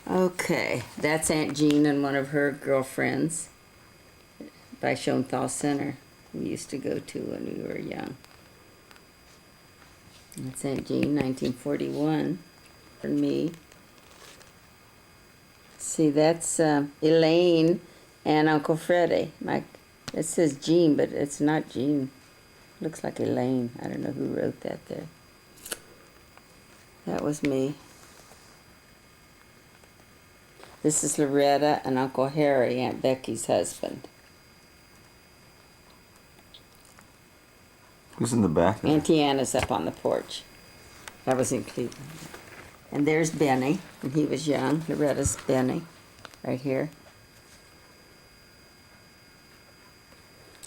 Okay, that's Aunt Jean and one of her girlfriends by Schoenthal Center we used to go to when we were young. That's Aunt Jean, 1941, and me. See, that's Elaine and Uncle Freddie. It says Jean, but it's not Jean. Looks like Elaine. I don't know who wrote that there. That was me. This is Loretta and Uncle Harry, Aunt Becky's husband. Who's in the back there? Auntie Anna's up on the porch. That was in Cleveland. And there's Benny, and he was young. Loretta's Benny, right here.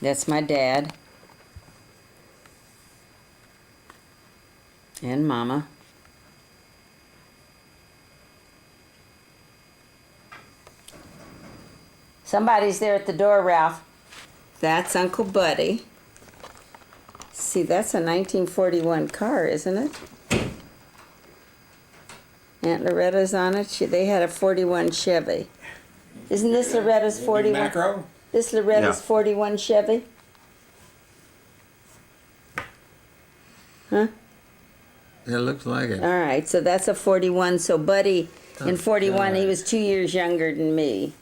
That's my dad. And Mama. Somebody's there at the door, Ralph. That's Uncle Buddy. See, that's a 1941 car, isn't it? Aunt Loretta's on it. They had a 41 Chevy. Isn't this Loretta's 41? Macro? This Loretta's 41 Chevy? Huh? It looks like it. All right, so that's a 41. So Buddy, in 41, he was 2 years younger than me.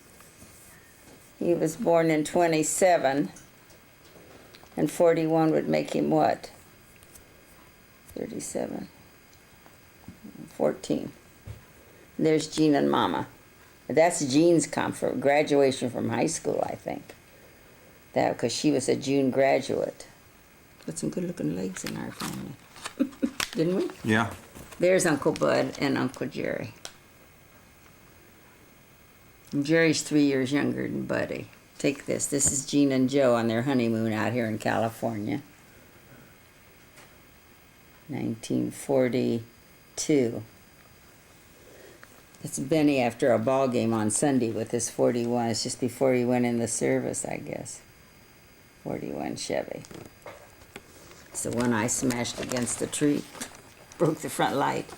He was born in 27. And 41 would make him what? 37. 14. There's Jean and Mama. That's Jean's graduation from high school, I think. That because she was a June graduate. Got some good-looking legs in our family, didn't we? Yeah. There's Uncle Bud and Uncle Jerry. And Jerry's 3 years younger than Buddy. Take this. This is Jean and Joe on their honeymoon out here in California. 1942. It's Benny after a ball game on Sunday with his 41. It's just before he went in the service, I guess. 41 Chevy. It's the one I smashed against the tree. Broke the front light.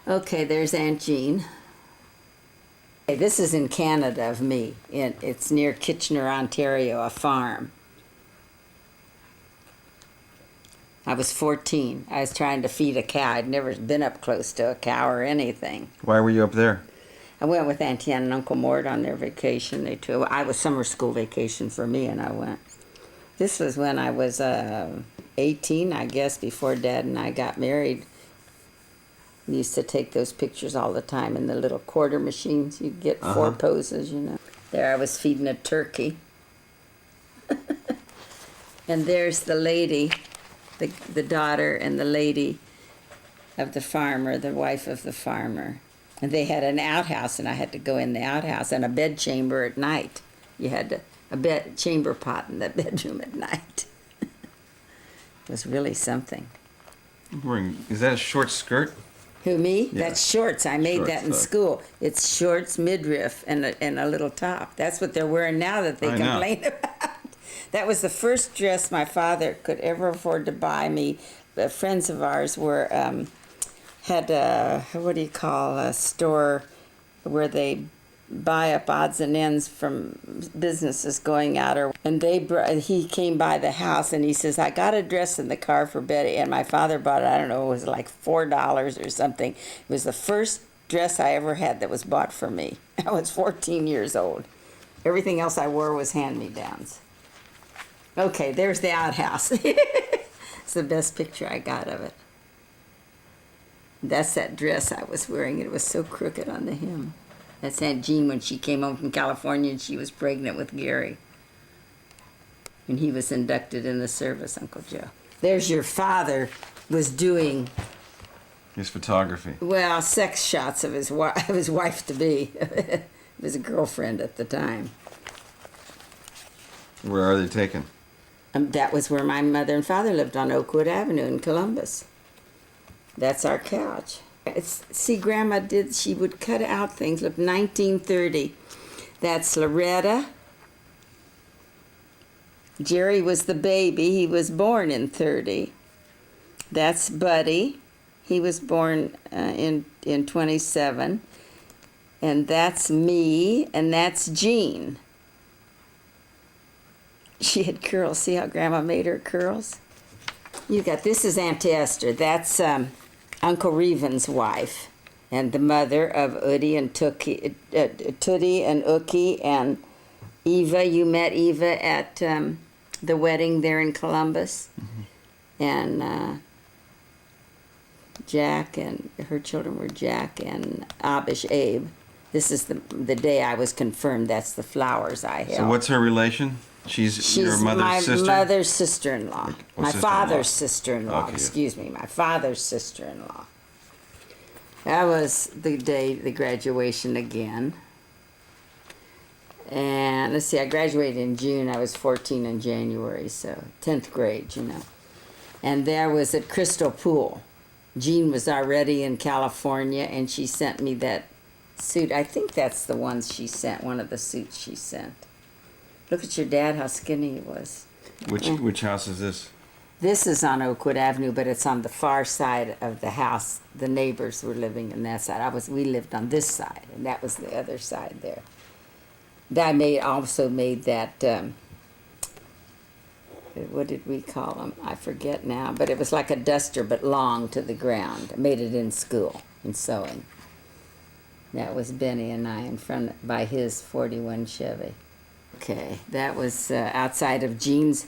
Okay, there's Aunt Jean. Hey, this is in Canada of me. It's near Kitchener, Ontario, a farm. I was 14. I was trying to feed a cow. I'd never been up close to a cow or anything. Why were you up there? I went with Auntie Ann and Uncle Mort on their vacation. I was summer school vacation for me, and I went. This was when I was 18, I guess, before Dad and I got married. We used to take those pictures all the time in the little quarter machines. You'd get 4 poses, you know. There I was feeding a turkey. And there's the lady, the daughter and the lady of the farmer, the wife of the farmer. And they had an outhouse, and I had to go in the outhouse, and a bed chamber at night. You had a bed chamber pot in the bedroom at night. It was really something. Is that a short skirt? Who, me? Yeah. That's shorts. I made that in stuff. school. It's shorts, midriff, and a little top. That's what they're wearing now that they complain about. That was the first dress my father could ever afford to buy me. Friends of ours had a, a store where they buy up odds and ends from businesses going out, and he came by the house and he says, I got a dress in the car for Betty, and my father bought it. I don't know, it was like $4 or something. It was the first dress I ever had that was bought for me. I was 14 years old. Everything else I wore was hand-me-downs. Okay, there's the outhouse. It's the best picture I got of it. That's that dress I was wearing. It was so crooked on the hem. That's Aunt Jean when she came home from California and she was pregnant with Gary. And he was inducted in the service, Uncle Joe. There's your father was doing... His photography. Well, sex shots of his wife-to-be. It was a girlfriend at the time. Where are they taken? That was where my mother and father lived, on Oakwood Avenue in Columbus. That's our couch. See, Grandma she would cut out things. Look, 1930. That's Loretta. Jerry was the baby. He was born in 30. That's Buddy. He was born in 27. And that's me, and that's Jean. She had curls. See how Grandma made her curls? You got, this is Aunt Esther. That's Uncle Reven's wife, and the mother of Udi and Tookie, Tootie and Ookie and Eva. You met Eva at the wedding there in Columbus. Mm-hmm. And Jack and her children were Jack and Abish Abe. This is the day I was confirmed. That's the flowers I held. So what's her relation? She's your mother's sister? She's my mother's sister-in-law. Or My sister-in-law. father's sister-in-law. Okay. Excuse me, my father's sister-in-law. That was the day, the graduation again. And let's see, I graduated in June. I was 14 in January, so 10th grade, you know. And there was at Crystal Pool. Jean was already in California, and she sent me that suit. I think that's the ones she sent, one of the suits she sent. Look at your dad, how skinny he was. Which house is this? This is on Oakwood Avenue, but it's on the far side of the house. The neighbors were living in that side. We lived on this side, and that was the other side there. I also made that, what did we call them? I forget now, but it was like a duster, but long to the ground. I made it in school, in sewing. That was Benny and I in front by his 41 Chevy. Okay, that was outside of Jean's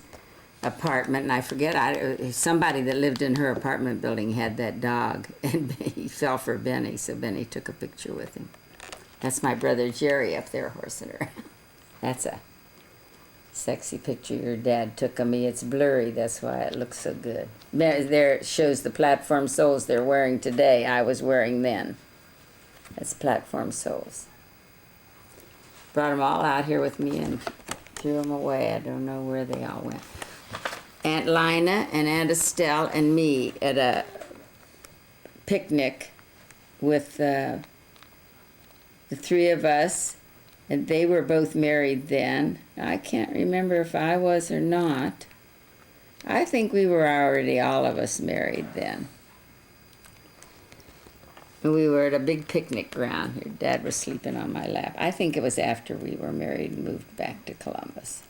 apartment, and I forget, somebody that lived in her apartment building had that dog, and he fell for Benny, so Benny took a picture with him. That's my brother Jerry up there horsing her. That's a sexy picture your dad took of me. It's blurry, that's why it looks so good. There it shows the platform soles they're wearing today, I was wearing then. That's platform soles. Brought them all out here with me and threw them away. I don't know where they all went. Aunt Lina and Aunt Estelle and me at a picnic with the three of us, and they were both married then. I can't remember if I was or not. I think we were already all of us married then. We were at a big picnic ground. Your dad was sleeping on my lap. I think it was after we were married and moved back to Columbus.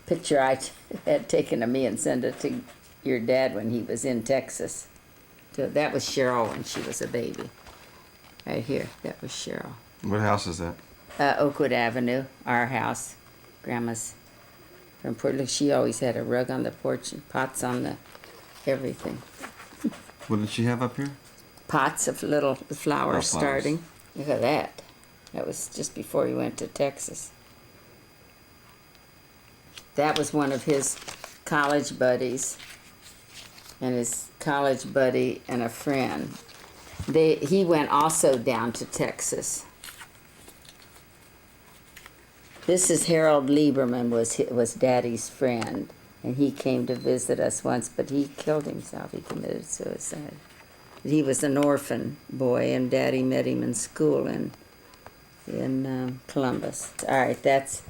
Picture I had taken of me and sent it to your dad when he was in Texas. So that was Cheryl when she was a baby. Right here, that was Cheryl. What house is that? Oakwood Avenue, our house. Grandma's from Portland. She always had a rug on the porch and pots on the everything. What did she have up here? Pots of little flowers Flowers. starting. Look at that. That was just before we went to Texas. That was one of his college buddies, and his college buddy and a friend. He went also down to Texas. This is Harold Lieberman, was Daddy's friend, and he came to visit us once, but he killed himself. He committed suicide. He was an orphan boy, and Daddy met him in school in Columbus. All right, that's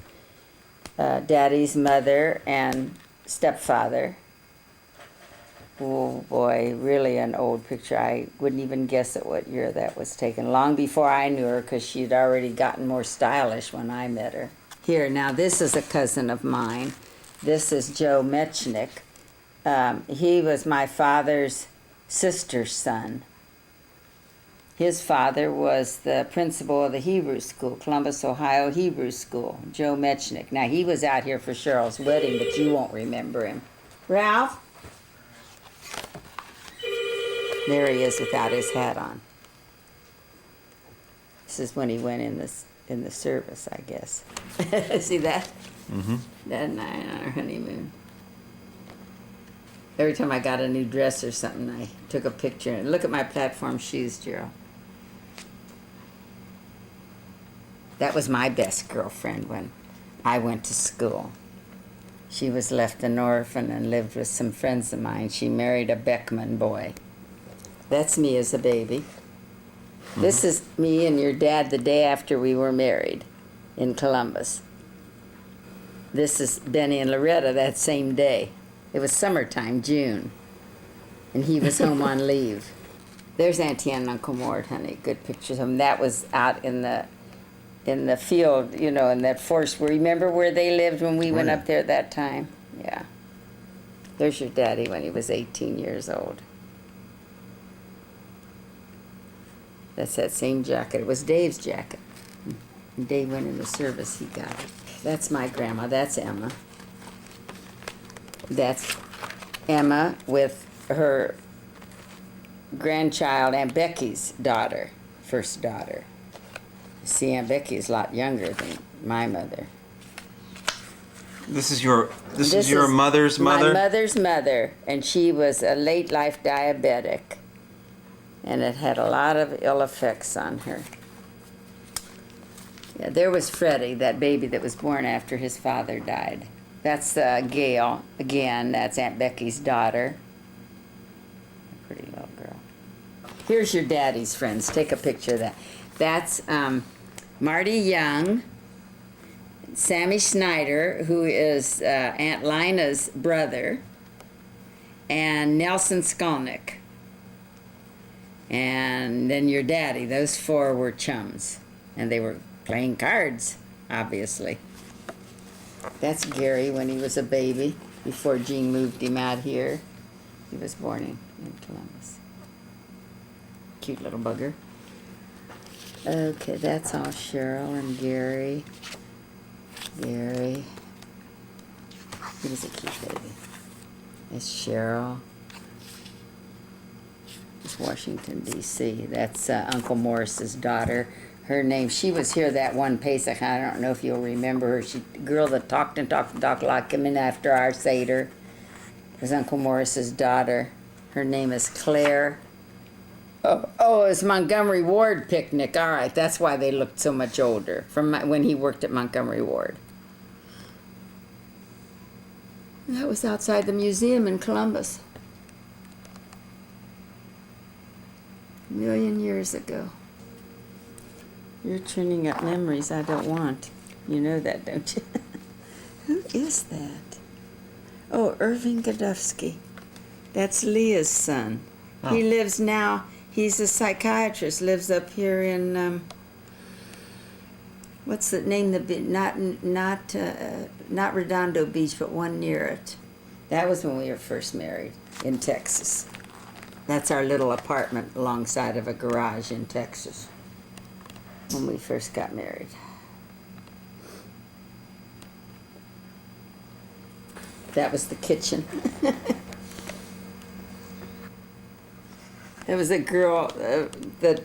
Daddy's mother and stepfather. Oh boy, really an old picture. I wouldn't even guess at what year that was taken. Long before I knew her, because she'd already gotten more stylish when I met her. Here, now this is a cousin of mine. This is Joe Mechnick. He was my father's sister's son. His father was the principal of the Hebrew school, Columbus, Ohio Hebrew School, Joe Mechnick. Now, he was out here for Cheryl's wedding, but you won't remember him. Ralph? There he is without his hat on. This is when he went in the service, I guess. See that? Mm-hmm. That night on our honeymoon. Every time I got a new dress or something, I took a picture. And look at my platform shoes, Gerald. That was my best girlfriend when I went to school. She was left an orphan and lived with some friends of mine. She married a Beckman boy. That's me as a baby. Mm-hmm. This is me and your dad the day after we were married in Columbus. This is Benny and Loretta that same day. It was summertime, June, and he was home on leave. There's Auntie and Uncle Mort, honey. Good pictures of them. That was out in the field, you know, in that forest. Remember where they lived when we went yeah. up there that time? Yeah. There's your daddy when he was 18 years old. That's that same jacket. It was Dave's jacket. When Dave went into service, he got it. That's my grandma. That's Emma. That's Emma with her grandchild, Aunt Becky's daughter, first daughter. See, Aunt Becky is a lot younger than my mother. This is your mother's mother? My mother's mother, and she was a late life diabetic, and it had a lot of ill effects on her. Yeah, there was Freddie, that baby that was born after his father died. That's Gail, again, that's Aunt Becky's daughter. A pretty little girl. Here's your daddy's friends. Take a picture of that. That's Marty Young, Sammy Snyder, who is Aunt Lina's brother, and Nelson Skolnick. And then your daddy. Those four were chums. And they were playing cards, obviously. That's Gary when he was a baby, before Jean moved him out here. He was born in Columbus. Cute little bugger. Okay, that's all Cheryl and Gary. Gary. He was a cute baby. It's Cheryl. It's Washington, D.C. That's Uncle Morris's daughter. Her name, she was here that one Pesach. I don't know if you'll remember her. She, the girl that talked and talked and talked like him in after our Seder. It was Uncle Morris's daughter. Her name is Claire. Oh, it was Montgomery Ward picnic. All right, that's why they looked so much older, from when he worked at Montgomery Ward. That was outside the museum in Columbus. A million years ago. You're turning up memories I don't want. You know that, don't you? Who is that? Oh, Irving Godofsky. That's Leah's son. Oh. He lives now, he's a psychiatrist, lives up here in, what's the name, not Redondo Beach, but one near it. That was when we were first married, in Texas. That's our little apartment alongside of a garage in Texas, when we first got married. That was the kitchen. There was a girl that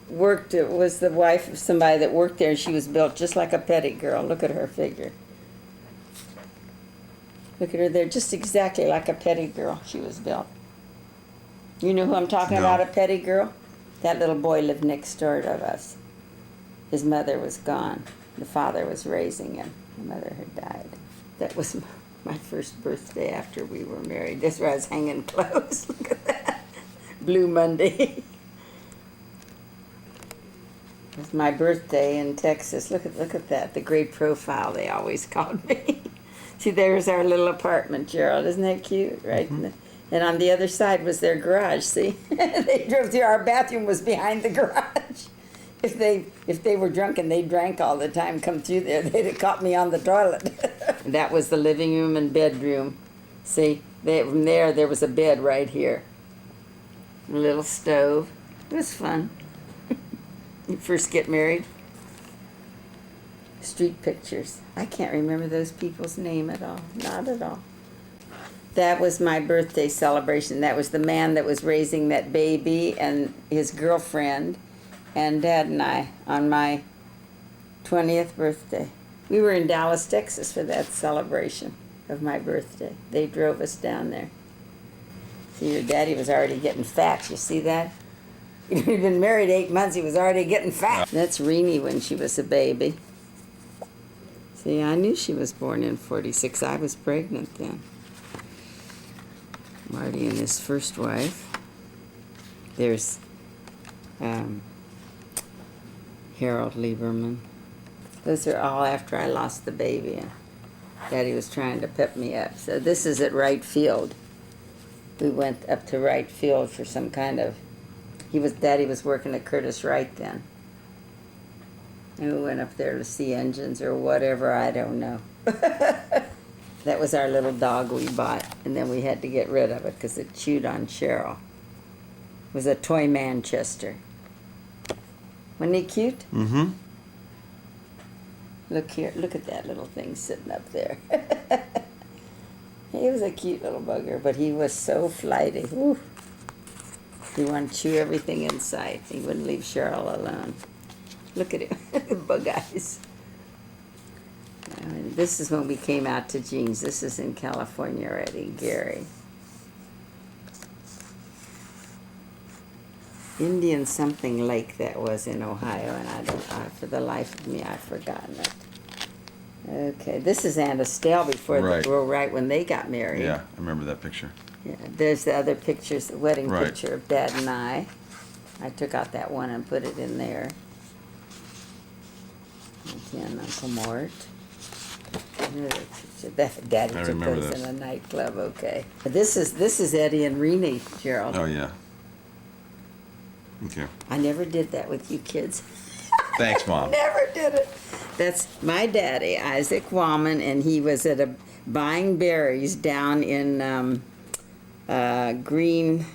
worked, was the wife of somebody that worked there, and she was built just like a petty girl. Look at her figure. Look at her there, just exactly like a petty girl she was built. You know who I'm talking about, a petty girl? That little boy lived next door to us. His mother was gone. The father was raising him. The mother had died. That was my first birthday after we were married. That's where I was hanging clothes. Look at that. Blue Monday. It was my birthday in Texas. Look at that. The great profile they always called me. See, there's our little apartment, Gerald. Isn't that cute? Right? Mm-hmm. And on the other side was their garage, see? They drove through. Our bathroom was behind the garage. If they were drunk and they drank all the time, come through there, they'd have caught me on the toilet. That was the living room and bedroom. See, from there was a bed right here. A little stove. It was fun. You first get married. Street pictures. I can't remember those people's name at all. Not at all. That was my birthday celebration. That was the man that was raising that baby and his girlfriend and Dad and I on my 20th birthday. We were in Dallas, Texas for that celebration of my birthday. They drove us down there. See, your daddy was already getting fat. You see that? He'd been married 8 months. He was already getting fat. That's Renee when she was a baby. See, I knew she was born in 46. I was pregnant then. Marty and his first wife. There's Harold Lieberman. Those are all after I lost the baby and Daddy was trying to pep me up. So this is at Wright Field. We went up to Wright Field for some kind of Daddy was working at Curtis Wright then. And we went up there to see engines or whatever, I don't know. That was our little dog we bought, and then we had to get rid of it because it chewed on Cheryl. It was a toy Manchester. Wasn't he cute? Mm-hmm. Look here, look at that little thing sitting up there. He was a cute little bugger, but he was so flighty. Woo. He wanted to chew everything in sight. He wouldn't leave Cheryl alone. Look at him, bug eyes. This is when we came out to Jean's. This is in California already, Gary. Indian something lake that was in Ohio, and for the life of me, I've forgotten it. Okay, this is Aunt Estelle before right when they got married. Yeah, I remember that picture. Yeah, there's the other pictures, the wedding Right. picture of Dad and I. I took out that one and put it in there. Again, Uncle Mort. Another picture. Daddy I took remember those this. in a nightclub. Okay, this is Eddie and Renee, Gerald. Oh yeah. Okay. I never did that with you kids. Thanks, Mom. Never did it. That's my daddy, Isaac Wallman, and he was at buying berries down in Green.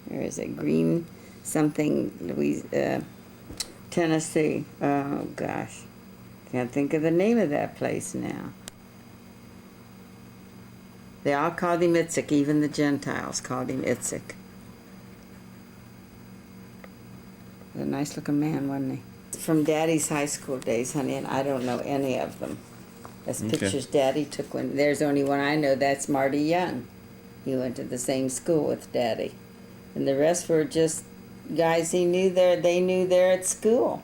Where is it? Green something, Tennessee. Oh gosh, can't think of the name of that place now. They all called him Itzik. Even the Gentiles called him Itzik. A nice looking man, wasn't he? From Daddy's high school days, honey, and I don't know any of them. That's Okay. pictures Daddy took when, there's only one I know, that's Marty Young. He went to the same school with Daddy. And the rest were just guys he knew there, they knew there at school.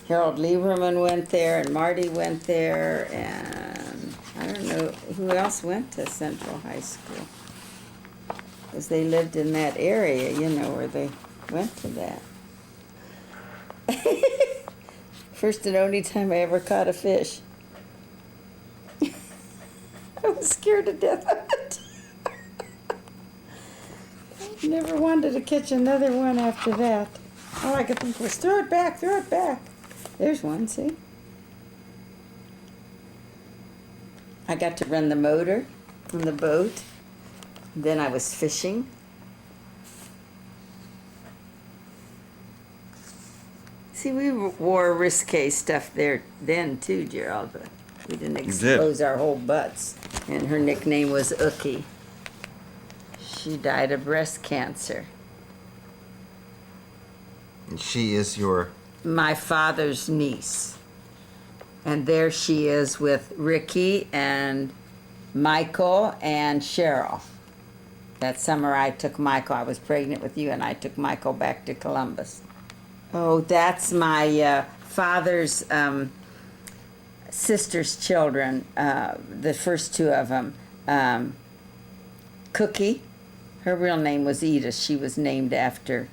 Harold Lieberman went there, and Marty went there, and I don't know who else went to Central High School. Because they lived in that area, you know, where they went to that. First and only time I ever caught a fish. I was scared to death of it. Never wanted to catch another one after that. All I could think was, throw it back, throw it back. There's one, see? I got to run the motor from the boat. Then I was fishing. See, we wore risque stuff there then too, Gerald, but we didn't expose our whole butts. And her nickname was Ookie. She died of breast cancer. And she is your... My father's niece. And there she is with Ricky and Michael and Cheryl. That summer I took Michael, I was pregnant with you, and I took Michael back to Columbus. Oh, that's my father's sister's children, the first two of them. Cookie, her real name was Edith. She was named after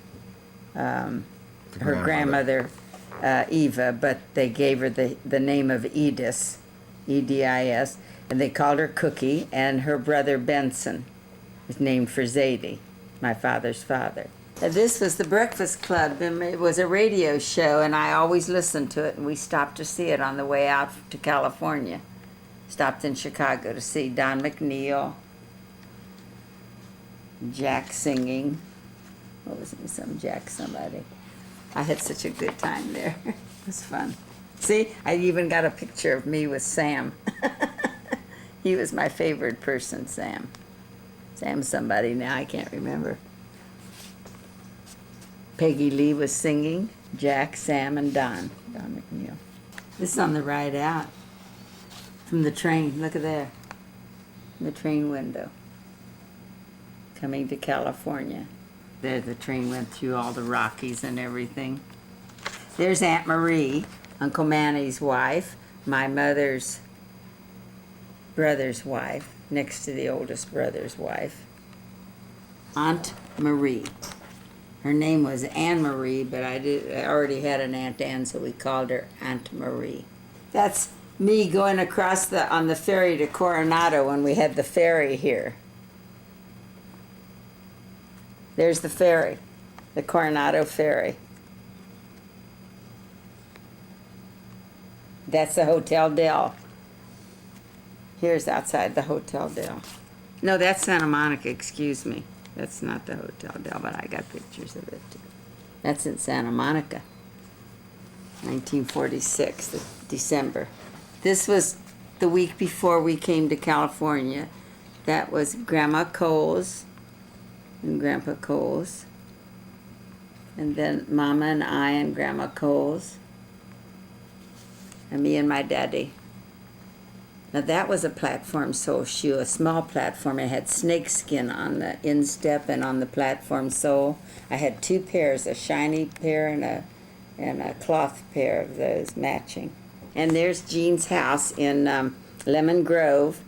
her grandmother, Eva, but they gave her the name of Edith, E-D-I-S, and they called her Cookie, and her brother Benson is named for Zadie, my father's father. This was the Breakfast Club, and it was a radio show, and I always listened to it, and we stopped to see it on the way out to California. Stopped in Chicago to see Don McNeil, Jack singing. What was it? Some Jack somebody. I had such a good time there. It was fun. See, I even got a picture of me with Sam. He was my favorite person, Sam. Sam's somebody now, I can't remember. Peggy Lee was singing, Jack, Sam, and Don McNeil. This is on the ride out from the train. Look at there, the train window. Coming to California. There the train went through all the Rockies and everything. There's Aunt Marie, Uncle Manny's wife, my mother's brother's wife, next to the oldest brother's wife. Aunt Marie. Her name was Anne Marie, but I already had an Aunt Anne, so we called her Aunt Marie. That's me going across on the ferry to Coronado when we had the ferry here. There's the ferry. the Coronado Ferry. That's the Hotel Del. Here's outside the Hotel Del. No, that's Santa Monica, excuse me. That's not the Hotel Del, but I got pictures of it too. That's in Santa Monica, 1946, December. This was the week before we came to California. That was Grandma Coles and Grandpa Coles. And then Mama and I and Grandma Coles. And me and my daddy. Now that was a platform sole shoe, a small platform. It had snakeskin on the instep and on the platform sole. I had two pairs, a shiny pair and a cloth pair of those matching. And there's Jean's house in Lemon Grove,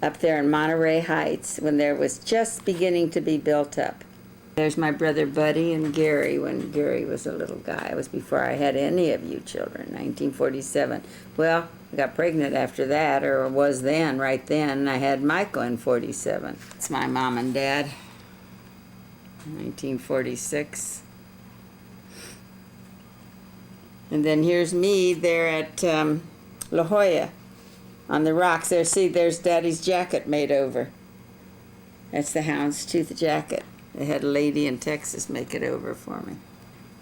up there in Monterey Heights, when there was just beginning to be built up. There's my brother Buddy and Gary when Gary was a little guy. It was before I had any of you children, 1947. Well, I got pregnant after that, or was then, right then, and I had Michael in 47. It's my mom and dad, 1946. And then here's me there at La Jolla on the rocks. There, see, there's Daddy's jacket made over. That's the houndstooth jacket. They had a lady in Texas make it over for me.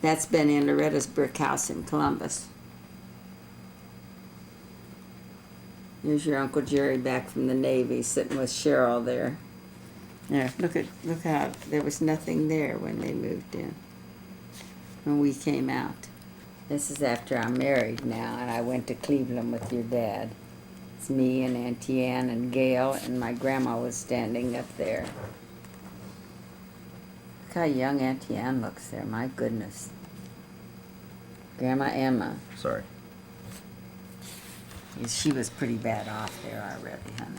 That's Benny and Loretta's brick house in Columbus. Here's your Uncle Jerry back from the Navy sitting with Cheryl there. There, look how there was nothing there when they moved in, when we came out. This is after I'm married now, and I went to Cleveland with your dad. It's me and Auntie Ann and Gail, and my grandma was standing up there. Look how young Auntie Ann looks there, my goodness. Grandma Emma. Sorry. She was pretty bad off there already, honey.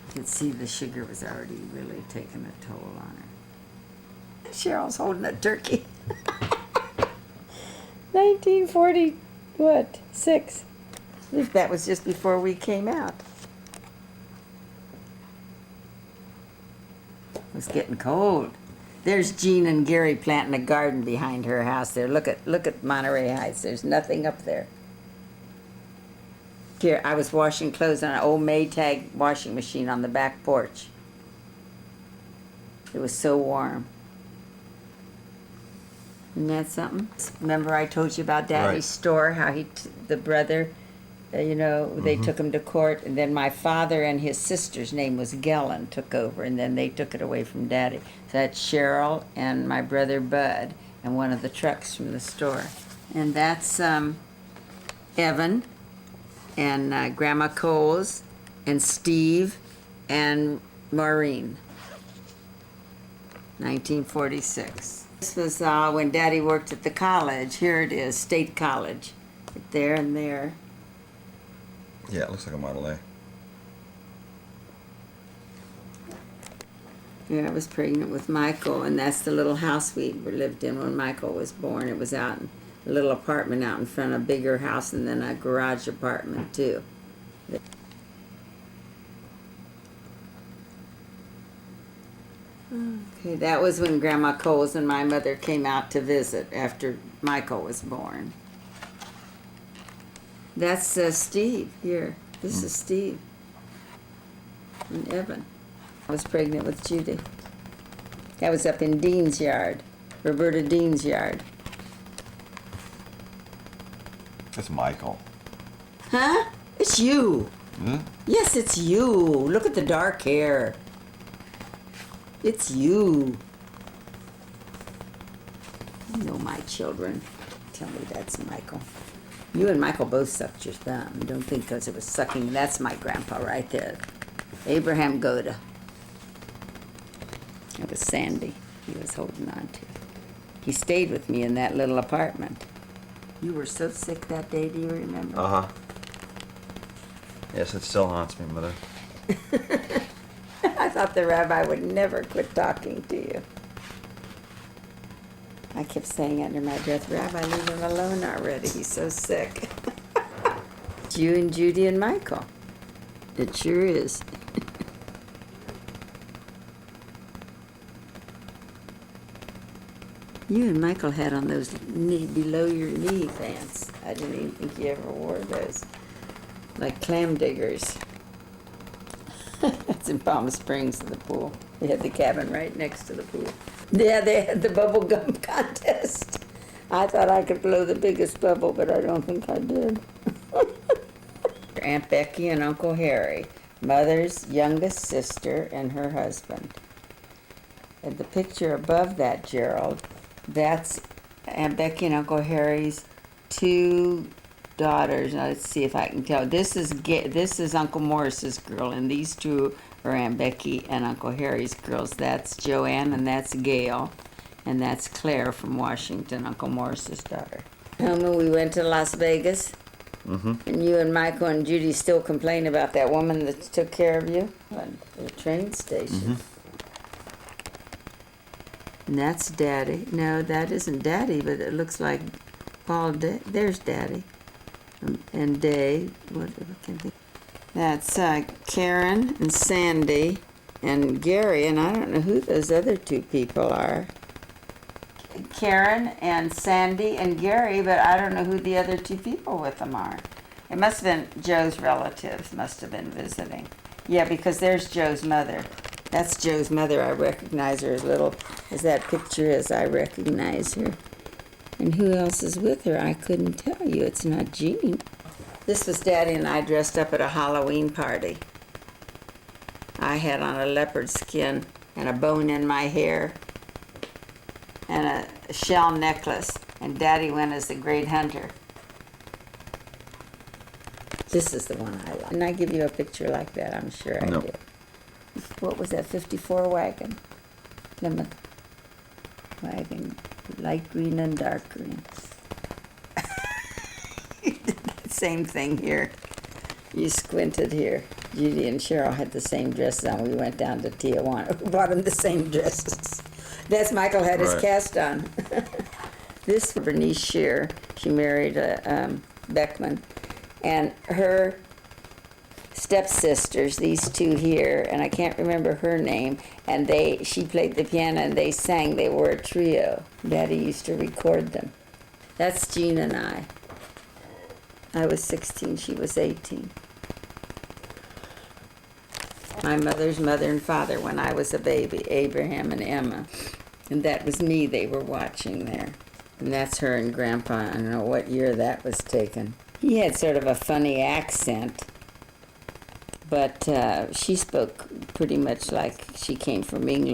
You could see the sugar was already really taking a toll on her. Cheryl's holding a turkey. 1940, what, 6? That was just before we came out. It was getting cold. There's Jean and Gary planting a garden behind her house there. Look at Monterey Heights. There's nothing up there. Here, I was washing clothes on an old Maytag washing machine on the back porch. It was so warm. Isn't that something? Remember I told you about Daddy's Right. store, how the brother, they took him to court, and then my father and his sister's name was Gellin took over, and then they took it away from Daddy. So that's Cheryl and my brother Bud and one of the trucks from the store. And that's Evan and Grandma Coles and Steve and Maureen. 1946. This was when Daddy worked at the college. Here it is, State College. Right there and there. Yeah, it looks like a Model A. Yeah, I was pregnant with Michael, and that's the little house we lived in when Michael was born. It was out in a little apartment out in front of a bigger house, and then a garage apartment too. Okay, that was when Grandma Coles and my mother came out to visit after Michael was born. That's Steve here. This is Steve and Evan. I was pregnant with Judy. That was up in Dean's yard, Roberta Dean's yard. That's Michael. Huh? It's you. Hmm? Yes, it's you. Look at the dark hair. It's you. You know my children. Tell me that's Michael. You and Michael both sucked your thumb. Don't think because it was sucking. That's my grandpa right there. Abraham Goda. It was Sandy he was holding on to. He stayed with me in that little apartment. You were so sick that day, do you remember? Uh-huh. Yes, it still haunts me, Mother. I thought the rabbi would never quit talking to you. I kept saying under my breath, Rabbi, leave him alone already. He's so sick. It's you and Judy and Michael. It sure is. You and Michael had on those knee, below your knee pants. I didn't even think you ever wore those. Like clam diggers. That's in Palm Springs, the pool. They had the cabin right next to the pool. Yeah, they had the bubble gum contest. I thought I could blow the biggest bubble, but I don't think I did. Aunt Becky and Uncle Harry, Mother's youngest sister and her husband. And the picture above that, Gerald, that's Aunt Becky and Uncle Harry's two daughters. Now let's see if I can tell. This is Uncle Morris's girl, and these two are Aunt Becky and Uncle Harry's girls. That's Joanne and that's Gail, and that's Claire from Washington, Uncle Morris's daughter. Remember we went to Las Vegas? Mm-hmm. And you and Michael and Judy still complain about that woman that took care of you at the train station. Mm-hmm. And that's Daddy. No, that isn't Daddy, but it looks like Paul. There's Daddy. And Dave. What can be? That's Karen and Sandy and Gary, and I don't know who those other two people are. Karen and Sandy and Gary, but I don't know who the other two people with them are. It must have been Joe's relatives, must have been visiting. Yeah, because there's Joe's mother. That's Joe's mother. I recognize her as little as that picture is. I recognize her. And who else is with her? I couldn't tell you. It's not Jean. This was Daddy and I dressed up at a Halloween party. I had on a leopard skin and a bone in my hair and a shell necklace, and Daddy went as the great hunter. This is the one I like. Didn't I give you a picture like that? I'm sure I did. What was that, 54 wagon? Plymouth wagon, light green and dark green. You did the same thing here. You squinted here. Judy and Cheryl had the same dresses on. We went down to Tijuana. We bought them the same dresses. That's Michael had his cast on. This Bernice Shear, she married Beckman, and her stepsisters, these two here, and I can't remember her name, and she played the piano and they sang. They were a trio. Daddy used to record them. That's Jean and I. I was 16, she was 18. My mother's mother and father when I was a baby, Abraham and Emma. And that was me they were watching there. And that's her and Grandpa. I don't know what year that was taken. He had sort of a funny accent, but she spoke pretty much like she came from England.